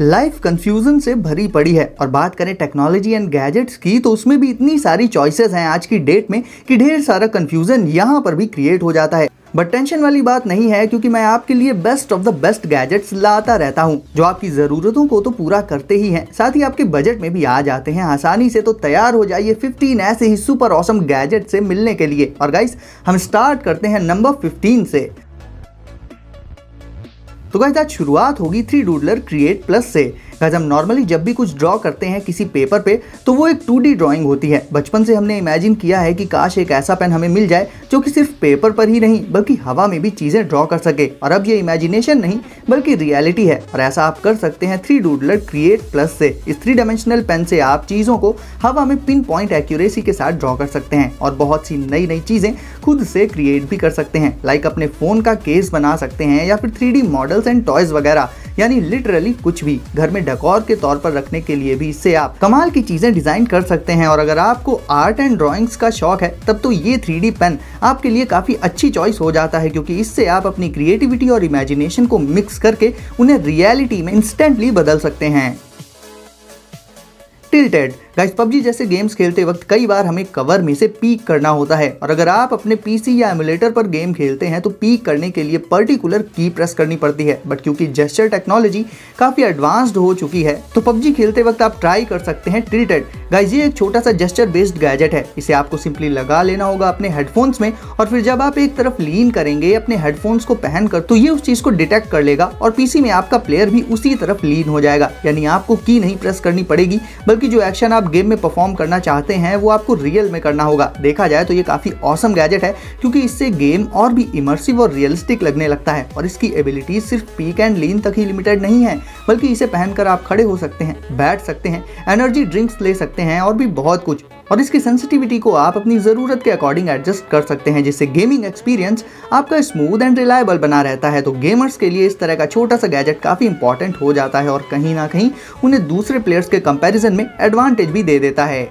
Life confusion से भरी पड़ी है और बात करें टेक्नोलॉजी एंड गैजेट्स की तो उसमें भी इतनी सारी चॉइसेस हैं आज की डेट में कि ढेर सारा कंफ्यूजन यहाँ पर भी क्रिएट हो जाता है। बट टेंशन वाली बात नहीं है क्योंकि मैं आपके लिए best of the best gadgets लाता रहता हूँ जो आपकी जरूरतों को तो पूरा करते ही हैं, साथ ही आपके बजट में भी आ जाते हैं आसानी से। तो तैयार हो जाइए 15 ऐसे ही सुपर ऑसम गैजेट से मिलने के लिए। और गाइस हम स्टार्ट करते हैं नंबर 15 से। तो गाइस आज शुरुआत होगी 3 डूडलर क्रिएट प्लस से। गाइस हम नॉर्मली जब भी कुछ ड्रॉ करते हैं किसी पेपर पे तो वो एक 2D ड्राइंग होती है। बचपन से हमने इमेजिन किया है कि काश एक ऐसा पेन हमें मिल जाए जो कि सिर्फ पेपर पर ही नहीं बल्कि हवा में भी चीजें ड्रॉ कर सके। और अब ये इमेजिनेशन नहीं बल्कि रियलिटी है और ऐसा आप कर सकते हैं 3 डूडलर क्रिएट प्लस से। इस 3 डायमेंशनल पेन से आप चीजों को हवा में पिन पॉइंट एक्यूरेसी के साथ ड्रॉ कर सकते हैं और बहुत सी नई नई चीजें खुद से क्रिएट भी कर सकते हैं। लाइक अपने फोन का केस बना सकते हैं या फिर 3D मॉडल्स एंड टॉयज वगैरह, यानी लिटरली कुछ भी। घर में डेकोर के तौर पर रखने के लिए भी इससे आप कमाल की चीजें डिजाइन कर सकते हैं। और अगर आपको आर्ट एंड ड्राइंग्स का शौक है तब तो ये 3D पेन आपके लिए काफी अच्छी चॉइस हो जाता है क्योंकि इससे आप अपनी क्रिएटिविटी और इमेजिनेशन को मिक्स करके उन्हें रियलिटी में इंस्टेंटली बदल सकते हैं। टिल्टेड गाइस पबजी जैसे गेम्स खेलते वक्त कई बार हमें कवर में से पीक करना होता है और अगर आप अपने पीसी या एमुलेटर पर गेम खेलते हैं तो पीक करने के लिए पर्टिकुलर की प्रेस करनी पड़ती है। बट क्योंकि जेस्चर टेक्नोलॉजी काफी एडवांस्ड हो चुकी है तो पबजी खेलते वक्त आप ट्राई कर सकते हैं टिल्टेड। गाइस ये एक छोटा सा जेस्चर बेस्ड गैजेट है। इसे आपको सिंपली लगा लेना होगा अपने हेडफोन्स में और फिर जब आप एक तरफ लीन करेंगे अपने हेडफोन्स को पहनकर तो ये उस चीज को डिटेक्ट कर लेगा और पीसी में आपका प्लेयर भी उसी तरफ लीन हो जाएगा। यानी आपको की नहीं प्रेस करनी पड़ेगी बल्कि जो एक्शन आप गेम में परफॉर्म करना चाहते हैं वो आपको रियल में करना होगा। देखा जाए तो ये काफी ऑसम गैजेट है क्योंकि इससे गेम और भी इमर्सिव और रियलिस्टिक लगने लगता है। और इसकी एबिलिटीज सिर्फ पीक एंड लीन तक ही लिमिटेड नहीं है बल्कि इसे पहनकर आप खड़े हो सकते हैं, बैठ सकते हैं, एनर्जी ड्रिंक्स ले सकते हैं और भी बहुत कुछ। और इसकी सेंसिटिविटी को आप अपनी जरूरत के अकॉर्डिंग एडजस्ट कर सकते हैं जिससे गेमिंग एक्सपीरियंस आपका स्मूथ एंड रिलायबल बना रहता है। तो गेमर्स के लिए इस तरह का छोटा सा गैजेट काफी इंपॉर्टेंट हो जाता है और कहीं ना कहीं उन्हें दूसरे प्लेयर्स के कंपैरिजन में एडवांटेज भी दे देता है।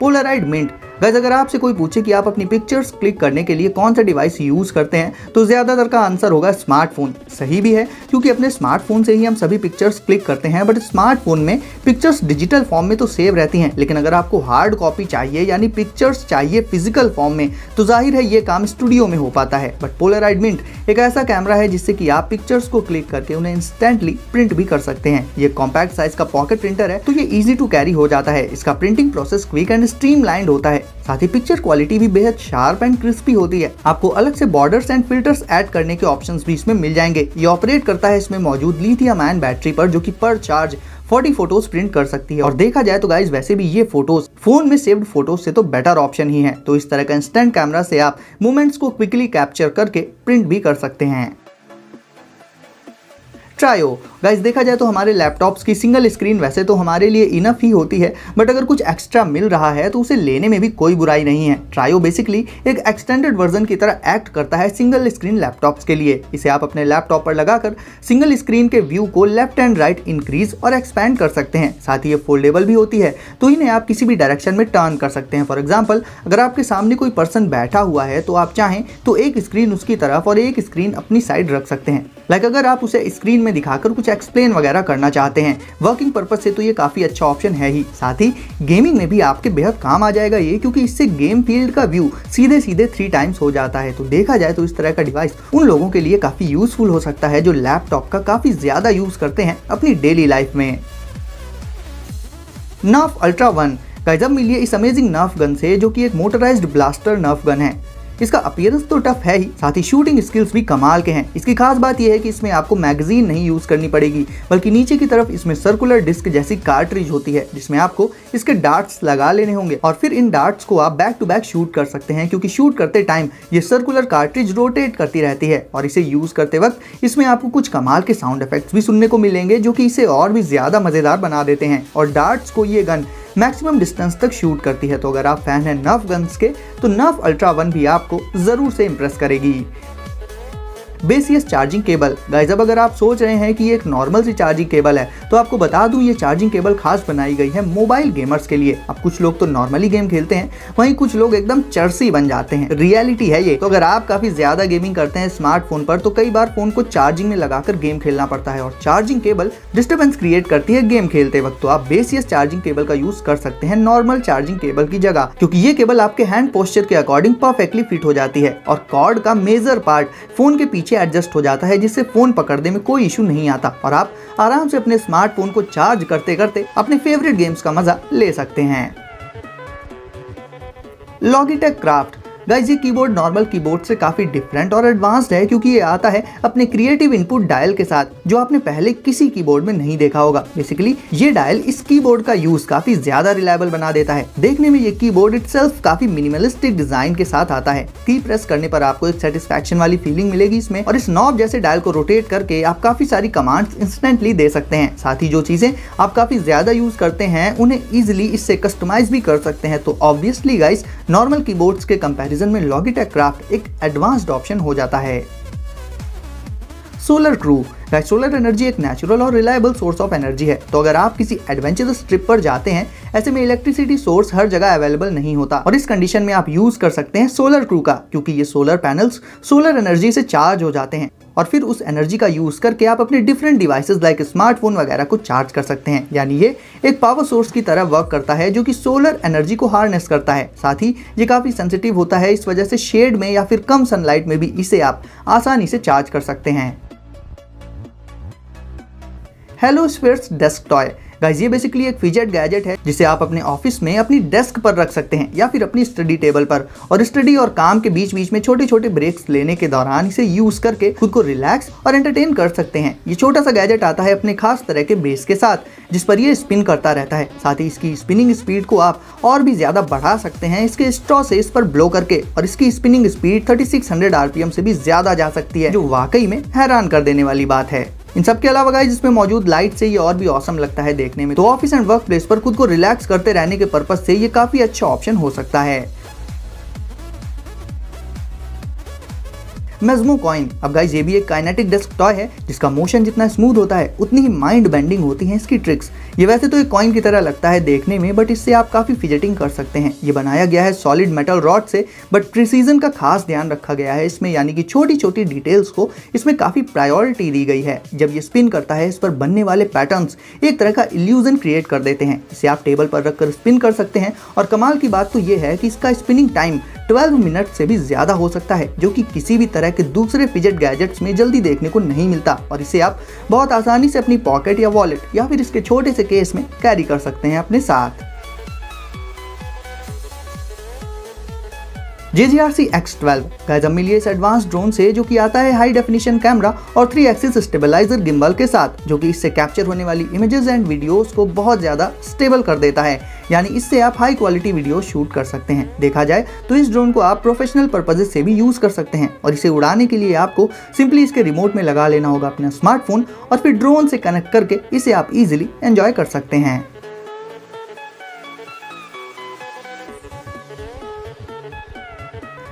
पोलराइड मिंट गाइस अगर आपसे कोई पूछे कि आप अपनी पिक्चर्स क्लिक करने के लिए कौन सा डिवाइस यूज करते हैं तो ज्यादातर का आंसर होगा स्मार्टफोन। सही भी है क्योंकि अपने स्मार्टफोन से ही हम सभी पिक्चर्स क्लिक करते हैं। बट स्मार्टफोन में पिक्चर्स डिजिटल फॉर्म में तो सेव रहती हैं लेकिन अगर आपको हार्ड कॉपी चाहिए यानी पिक्चर्स चाहिए फिजिकल फॉर्म में तो जाहिर है ये काम स्टूडियो में हो पाता है। बट पोलराइड मिंट एक ऐसा कैमरा है जिससे कि आप पिक्चर्स को क्लिक करके उन्हें इंस्टेंटली प्रिंट भी कर सकते हैं। ये कॉम्पैक्ट साइज का पॉकेट प्रिंटर है तो ये इजी टू कैरी हो जाता है। इसका printing process quick and streamlined होता है। साथ ही पिक्चर क्वालिटी भी बेहद शार्प एंड क्रिस्पी होती है। आपको अलग से बॉर्डर्स एंड फिल्टर्स ऐड करने के ऑप्शंस भी इसमें मिल जाएंगे। ये ऑपरेट करता है इसमें मौजूद लिथियम आयन बैटरी पर जो कि पर चार्ज 40 फोटोज प्रिंट कर सकती है। और देखा जाए तो गाइस वैसे भी ये फोटोज फोन में सेव्ड फोटोज से तो बेटर ऑप्शन ही है। तो इस तरह का इंस्टेंट कैमरा से आप मोमेंट्स को क्विकली कैप्चर करके प्रिंट भी कर सकते हैं। ट्रायो गाइस देखा जाए तो हमारे लैपटॉप्स की सिंगल स्क्रीन वैसे तो हमारे लिए इनफ ही होती है बट अगर कुछ एक्स्ट्रा मिल रहा है तो उसे लेने में भी कोई बुराई नहीं है। ट्रायो बेसिकली एक एक्सटेंडेड वर्जन की तरह एक्ट करता है सिंगल स्क्रीन लैपटॉप्स के लिए। इसे आप अपने लैपटॉप पर लगाकर सिंगल स्क्रीन के व्यू को लेफ्ट एंड राइट इंक्रीज और एक्सपैंड कर सकते हैं। साथ ही ये फोल्डेबल भी होती है तो इन्हें आप किसी भी डायरेक्शन में टर्न कर सकते हैं। फॉर एग्जाम्पल अगर आपके सामने कोई पर्सन बैठा हुआ है तो आप चाहें तो एक स्क्रीन उसकी तरफ और एक स्क्रीन अपनी साइड रख सकते हैं। लाइक अगर आप उसे स्क्रीन में दिखाकर कुछ एक्सप्लेन वगैरह करना चाहते हैं वर्किंग पर्पस से तो ये काफी अच्छा ऑप्शन है ही। साथ ही गेमिंग में भी आपके बेहद काम आ जाएगा ये क्योंकि इससे गेम फील्ड का व्यू सीधे 3 टाइम्स हो जाता है। तो देखा जाए तो इस तरह का डिवाइस उन लोगों के लिए काफी यूजफुल हो सकता है जो लैपटॉप का काफी ज्यादा यूज करते हैं अपनी डेली लाइफ में। नर्फ अल्ट्रा 1 गाइस अब मिलिए इस अमेजिंग नर्फ गन से जो कि एक मोटराइज्ड ब्लास्टर नर्फ गन है। इसका अपीयरेंस तो टफ है ही साथ ही शूटिंग स्किल्स भी कमाल के हैं। इसकी खास बात यह है कि इसमें आपको मैगजीन नहीं यूज करनी पड़ेगी बल्कि नीचे की तरफ इसमें सर्कुलर डिस्क जैसी कार्ट्रिज होती है जिसमें आपको इसके डार्ट्स लगा लेने होंगे और फिर इन डार्ट्स को आप बैक टू बैक शूट कर सकते हैं क्योंकि शूट करते टाइम ये सर्कुलर कार्ट्रिज रोटेट करती रहती है। और इसे यूज करते वक्त इसमें आपको कुछ कमाल के साउंड इफेक्ट्स भी सुनने को मिलेंगे जो कि इसे और भी ज्यादा मजेदार बना देते हैं। और डार्ट्स को ये गन मैक्सिमम डिस्टेंस तक शूट करती है। तो अगर आप फैन हैं नर्फ गन्स के तो नर्फ अल्ट्रा 1 भी आपको जरूर से इंप्रेस करेगी। बेसियस चार्जिंग केबल। गाइस अब अगर आप सोच रहे हैं कि ये एक नॉर्मल सी चार्जिंग केबल है, तो आपको बता दूं ये चार्जिंग केबल खास बनाई गई है मोबाइल गेमर्स के लिए। अब कुछ लोग तो नॉर्मली गेम खेलते हैं, वहीं कुछ लोग एकदम चरसी बन जाते हैं, रियलिटी है ये। तो अगर आप काफी ज्यादा गेमिंग करते हैं स्मार्टफोन पर, तो कई बार फोन को चार्जिंग में लगाकर गेम खेलना पड़ता है और चार्जिंग केबल डिस्टर्बेंस क्रिएट करती है गेम खेलते वक्त। तो आप बेसियस चार्जिंग केबल का यूज कर सकते हैं नॉर्मल चार्जिंग केबल की जगह, क्योंकि ये केबल आपके हैंड पोस्चर के अकॉर्डिंग परफेक्टली फिट हो जाती है और कॉर्ड का मेजर पार्ट फोन के पीछे एडजस्ट हो जाता है, जिससे फोन पकड़ने में कोई इशू नहीं आता और आप आराम से अपने स्मार्टफोन को चार्ज करते करते अपने फेवरेट गेम्स का मजा ले सकते हैं। Logitech craft. गाइस ये कीबोर्ड नॉर्मल कीबोर्ड से काफी डिफरेंट और एडवांस्ड है, क्योंकि ये आता है अपने क्रिएटिव इनपुट डायल के साथ, जो आपने पहले किसी कीबोर्ड में नहीं देखा होगा। बेसिकली ये डायल इस कीबोर्ड का यूज काफी ज्यादा रिलायबल बना देता है। देखने में ये कीबोर्ड इटसेल्फ काफी मिनिमलिस्टिक डिजाइन के साथ आता है। की प्रेस करने पर आपको एक सेटिस्फैक्शन वाली फीलिंग मिलेगी इसमें, और इस नॉब जैसे डायल को रोटेट करके आप काफी सारी कमांड्स इंस्टेंटली दे सकते हैं। साथ ही जो चीजें आप काफी ज्यादा यूज करते हैं उन्हें इजिली इससे कस्टमाइज भी कर सकते हैं। तो ऑब्वियसली गाइस नॉर्मल कीबोर्ड्स के कंपैरिजन में लॉगिटेक क्राफ्ट एक एडवांस्ड ऑप्शन हो जाता है। Solar crew. सोलर एनर्जी एक नेचुरल और रिलायबल सोर्स ऑफ एनर्जी है। तो अगर आप किसी एडवेंचरस ट्रिप पर जाते हैं, ऐसे में इलेक्ट्रिसिटी सोर्स हर जगह अवेलेबल नहीं होता और इस कंडीशन में आप यूज कर सकते हैं सोलर क्रू का, क्योंकि ये सोलर पैनल्स सोलर एनर्जी से चार्ज हो जाते हैं और फिर उस एनर्जी का यूज करके आप अपने डिफरेंट डिवाइसेस लाइक स्मार्टफोन वगैरह को चार्ज कर सकते हैं। यानी ये एक पावर सोर्स की तरह वर्क करता है, जो कि सोलर एनर्जी को हार्नेस करता है। साथ ही ये काफी सेंसिटिव होता है, इस वजह से शेड में या फिर कम सनलाइट में भी इसे आप आसानी से चार्ज कर सकते हैं। हेलोस्फेयर्स डेस्क टॉय। गाइस ये बेसिकली एक फिजेट गैजेट है, जिसे आप अपने ऑफिस में अपनी डेस्क पर रख सकते हैं या फिर अपनी स्टडी टेबल पर, और स्टडी और काम के बीच बीच में छोटे छोटे ब्रेक्स लेने के दौरान इसे यूज करके खुद को रिलैक्स और एंटरटेन कर सकते हैं। ये छोटा सा गैजेट आता है अपने खास तरह के बेस के साथ, जिस पर ये स्पिन करता रहता है। साथ ही इसकी स्पिनिंग स्पीड को आप और भी ज्यादा बढ़ा सकते हैं इसके स्ट्रॉ से इस पर ब्लो करके, और इसकी स्पिनिंग स्पीड 3600 आरपीएम से भी ज्यादा जा सकती है, जो वाकई में हैरान कर देने वाली बात है। इन सब के अलावा गाइस इसमें मौजूद लाइट से ये और भी ऑसम लगता है देखने में। तो ऑफिस एंड वर्क प्लेस पर खुद को रिलैक्स करते रहने के पर्पस से ये काफी अच्छा ऑप्शन हो सकता है। मेज़्मो कॉइन। अब गाइस ये भी एक काइनेटिक डेस्क टॉय है, जिसका मोशन जितना स्मूथ होता है उतनी ही माइंड बेंडिंग होती हैं इसकी ट्रिक्स। ये वैसे तो एक कॉइन की तरह लगता है देखने में, बट इससे आप काफी फिजेटिंग कर सकते हैं। ये बनाया गया है सॉलिड मेटल रॉड से, बट प्रिसीजन का खास ध्यान रखा गया है इसमें, यानी कि छोटी छोटी डिटेल्स को इसमें काफी प्रायोरिटी दी गई है। जब ये स्पिन करता है, इस पर बनने वाले पैटर्न्स एक तरह का इल्यूजन क्रिएट कर देते हैं। इसे आप टेबल पर रखकर स्पिन कर सकते हैं, और कमाल की बात तो ये है कि इसका स्पिनिंग टाइम 12 मिनट से भी ज्यादा हो सकता है, जो कि किसी भी तरह के दूसरे फिजेट गैजेट्स में जल्दी देखने को नहीं मिलता। और इसे आप बहुत आसानी से अपनी पॉकेट या वॉलेट या फिर इसके छोटे से केस में कैरी कर सकते हैं अपने साथ। JGRC X12। गाइस अब मिलिए इस एडवांस ड्रोन से, जो कि आता है हाई डेफिनेशन कैमरा और 3 एक्सिस स्टेबलाइजर गिम्बल के साथ, जो कि इससे कैप्चर होने वाली इमेजेस एंड वीडियोस को बहुत ज्यादा स्टेबल कर देता है। यानी इससे आप हाई क्वालिटी वीडियो शूट कर सकते हैं। देखा जाए तो इस ड्रोन को आप प्रोफेशनल पर्पजेस से भी यूज कर सकते हैं, और इसे उड़ाने के लिए आपको सिंपली इसके रिमोट में लगा लेना होगा अपना स्मार्टफोन, और फिर ड्रोन से कनेक्ट करके इसे आप इजिली एंजॉय कर सकते हैं।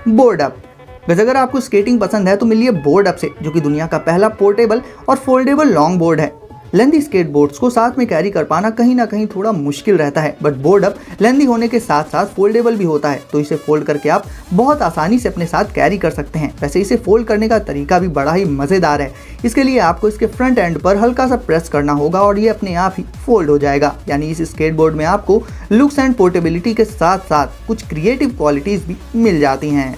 Board up. वैसे अगर आपको स्केटिंग पसंद है तो मिलिए बोर्ड अप से, जो कि दुनिया का पहला पोर्टेबल और फोल्डेबल लॉन्ग बोर्ड है। लेंदी स्केट बोर्ड्स को साथ में कैरी कर पाना कहीं ना कहीं थोड़ा मुश्किल रहता है, बट बोर्ड अप लेंदी होने के साथ साथ फोल्डेबल भी होता है, तो इसे फोल्ड करके आप बहुत आसानी से अपने साथ कैरी कर सकते हैं। वैसे इसे फोल्ड करने का तरीका भी बड़ा ही मजेदार है। इसके लिए आपको इसके फ्रंट एंड पर हल्का सा प्रेस करना होगा और ये अपने आप ही फोल्ड हो जाएगा। यानी इस स्केटबोर्ड में आपको लुक्स एंड पोर्टेबिलिटी के साथ साथ कुछ क्रिएटिव क्वालिटीज भी मिल जाती हैं।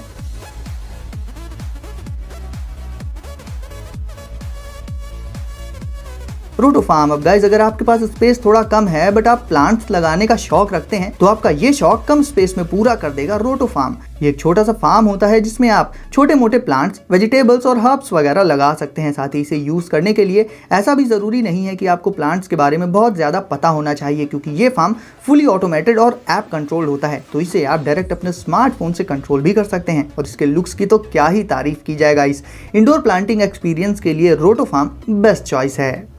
रोटोफार्म। अब गाइस अगर आपके पास स्पेस थोड़ा कम है बट आप प्लांट्स लगाने का शौक रखते हैं, तो आपका ये शौक कम स्पेस में पूरा कर देगा रोटोफार्म। ये एक छोटा सा फार्म होता है जिसमें आप छोटे मोटे प्लांट्स, वेजिटेबल्स और हर्ब्स वगैरह लगा सकते हैं। साथ ही इसे यूज करने के लिए ऐसा भी जरूरी नहीं है कि आपको प्लांट्स के बारे में बहुत ज्यादा पता होना चाहिए, क्योंकि ये फार्म फुली ऑटोमेटेड और ऐप कंट्रोल होता है, तो इसे आप डायरेक्ट अपने स्मार्टफोन से कंट्रोल भी कर सकते हैं। और इसके लुक्स की तो क्या ही तारीफ की जाएगा। इस इंडोर प्लांटिंग एक्सपीरियंस के लिए रोटोफार्म बेस्ट चॉइस है।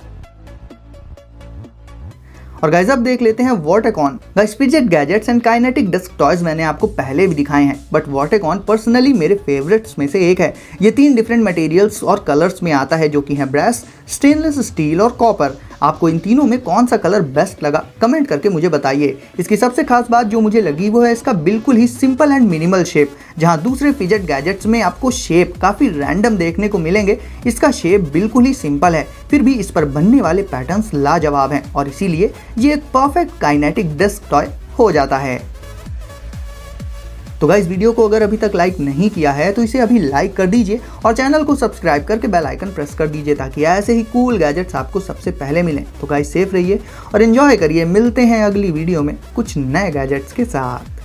और गाइस अब देख लेते हैं वॉटेकॉन। Guys fidget gadgets and kinetic desk toys मैंने आपको पहले भी दिखाए हैं, बट वॉटेकॉन पर्सनली मेरे फेवरेट्स में से एक है। ये 3 डिफरेंट मटेरियल्स और कलर्स में आता है, जो कि है ब्रास, स्टेनलेस स्टील और कॉपर। आपको इन तीनों में कौन सा कलर बेस्ट लगा कमेंट करके मुझे बताइए। इसकी सबसे खास बात जो मुझे लगी वो है इसका बिल्कुल ही सिंपल एंड मिनिमल शेप। जहां दूसरे फिजेट गैजेट्स में आपको शेप काफ़ी रैंडम देखने को मिलेंगे, इसका शेप बिल्कुल ही सिंपल है, फिर भी इस पर बनने वाले पैटर्न्स लाजवाब हैं और इसीलिए ये एक परफेक्ट काइनेटिक डेस्क टॉय हो जाता है। तो गाइस वीडियो को अगर अभी तक लाइक नहीं किया है तो इसे अभी लाइक कर दीजिए और चैनल को सब्सक्राइब करके बेल आइकन प्रेस कर दीजिए, ताकि ऐसे ही कूल गैजेट्स आपको सबसे पहले मिलें। तो गाइस सेफ रहिए और एंजॉय करिए। मिलते हैं अगली वीडियो में कुछ नए गैजेट्स के साथ।